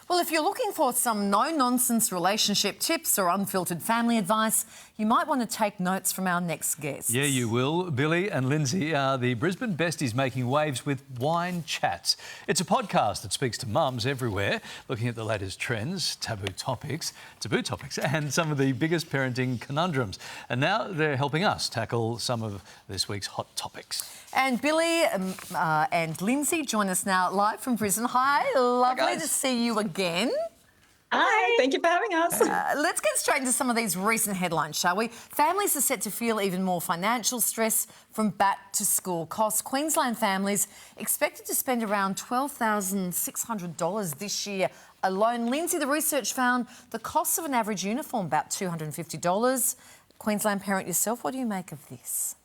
Well, if you're looking for some no-nonsense relationship tips or unfiltered family advice, you might want to take notes from our next guests. Yeah, you will. Billi and Lyndsey are the Brisbane besties making waves with Wine Chats. It's a podcast that speaks to mums everywhere, looking at the latest trends, taboo topics, and some of the biggest parenting conundrums. And now they're helping us tackle some of this week's hot topics. And Billi and Lyndsey join us now live from Brisbane. Hi, lovely to see you again. Hi, thank you for having us. Let's get straight into some of these recent headlines, shall we? Families are set to feel even more financial stress from back-to-school costs. Queensland families expected to spend around $12,600 this year alone. Lyndsey, the research found the cost of an average uniform about $250. Queensland parent yourself, what do you make of this?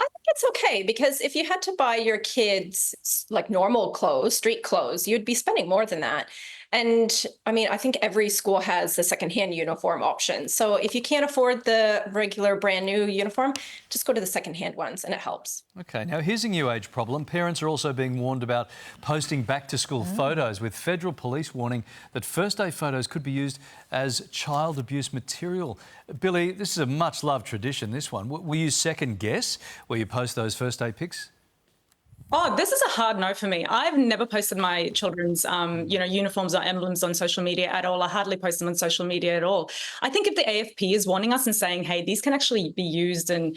I think it's okay because if you had to buy your kids like normal clothes, street clothes, you'd be spending more than that. And I mean, I think every school has the secondhand uniform option. So if you can't afford the regular brand new uniform, just go to the secondhand ones and it helps. OK, now here's a new age problem. Parents are also being warned about posting back to school photos, with federal police warning that first day photos could be used as child abuse material. Billi, this is a much loved tradition, this one. Will you second guess where you post those first day pics? Oh, this is a hard no for me. I've never posted my children's, uniforms or emblems on social media at all. I hardly post them on social media at all. I think if the AFP is warning us and saying, hey, these can actually be used in,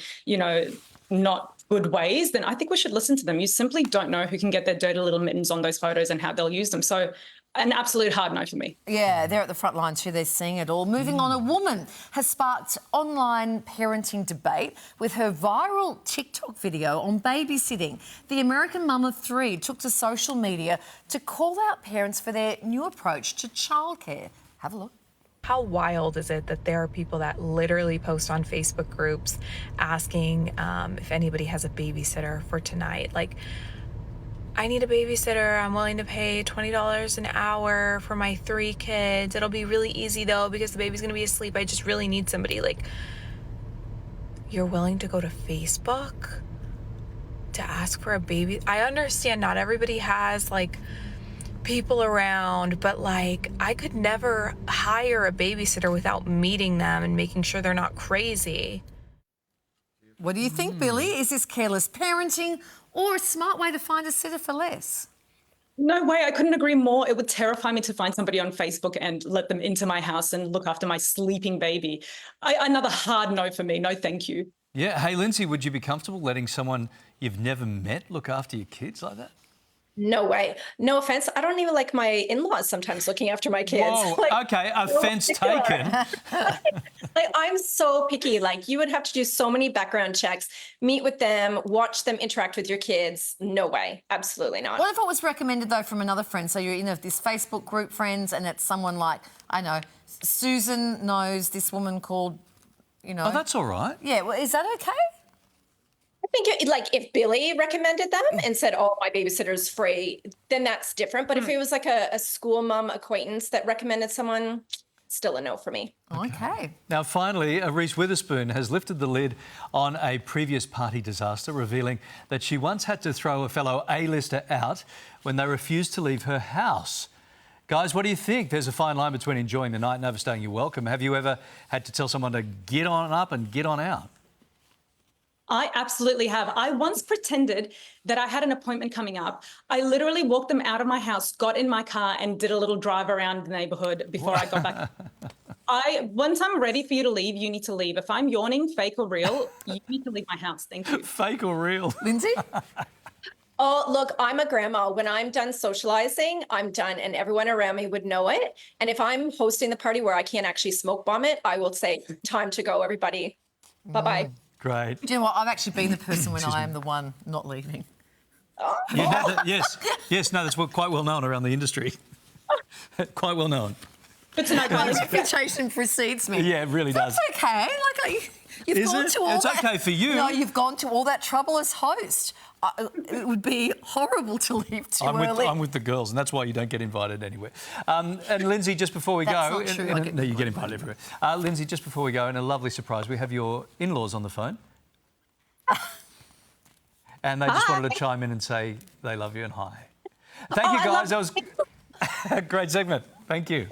not good ways, then I think we should listen to them. You simply don't know who can get their dirty little mittens on those photos and how they'll use them. So an absolute hard no for me. Yeah, they're at the front line too. They're seeing it all. Moving on, a woman has sparked online parenting debate with her viral TikTok video on babysitting. The American mum of three took to social media to call out parents for their new approach to childcare. Have a look. How wild is it that there are people that literally post on Facebook groups asking if anybody has a babysitter for tonight? Like, I need a babysitter. I'm willing to pay $20 an hour for my 3 kids. It'll be really easy though because the baby's gonna be asleep. I just really need somebody. Like, you're willing to go to Facebook to ask for a baby? I understand not everybody has like people around, but like I could never hire a babysitter without meeting them and making sure they're not crazy. What do you think, Billi? Is this careless parenting or a smart way to find a sitter for less? No way, I couldn't agree more. It would terrify me to find somebody on Facebook and let them into my house and look after my sleeping baby. Another hard no for me. No, thank you. Yeah. Hey, Lyndsey, would you be comfortable letting someone you've never met look after your kids like that? No way. No offense. I don't even like my in-laws sometimes looking after my kids. Whoa, OK, offence taken. Like, I'm so picky. Like, you would have to do so many background checks, meet with them, watch them interact with your kids. No way. Absolutely not. What if it was recommended, though, from another friend? So you're in this Facebook group, friends, and it's someone like, I know, Susan knows this woman called, Oh, that's all right. Yeah, well, is that OK? I think if Billi recommended them and said, oh, my babysitter's free, then that's different. But if it was like a school mum acquaintance that recommended someone, still a no for me. OK. Now, finally, Reese Witherspoon has lifted the lid on a previous party disaster, revealing that she once had to throw a fellow A-lister out when they refused to leave her house. Guys, what do you think? There's a fine line between enjoying the night and overstaying your welcome. Have you ever had to tell someone to get on up and get on out? I absolutely have. I once pretended that I had an appointment coming up. I literally walked them out of my house, got in my car and did a little drive around the neighbourhood before I got back. Once I'm ready for you to leave, you need to leave. If I'm yawning, fake or real, you need to leave my house. Thank you. Fake or real? Lyndsey? Oh, look, I'm a grandma. When I'm done socializing, I'm done, and everyone around me would know it. And if I'm hosting the party where I can't actually smoke bomb it, I will say, time to go, everybody. Bye-bye. Great. Do you know what? I've actually been the person when I am the one not leaving. Yes, no, that's quite well known around the industry. Quite well known. Good to know, guys. Reputation precedes me. Yeah, it really does. That's OK. Like, you've Is gone it? to all It's that... OK for you. No, you've gone to all that trouble as host. It would be horrible to leave too early. I'm with the girls, and that's why you don't get invited anywhere. And Lyndsey, just before we That's go... not true. No, you get invited everywhere. Lyndsey, just before we go, and a lovely surprise, we have your in-laws on the phone. And they just wanted to chime in and say they love you and hi. Thank you, guys. That was a great segment. Thank you.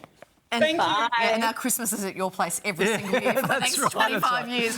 And, Thank you. yeah, and our Christmas is at your place every single year for the next That's right, 25 years.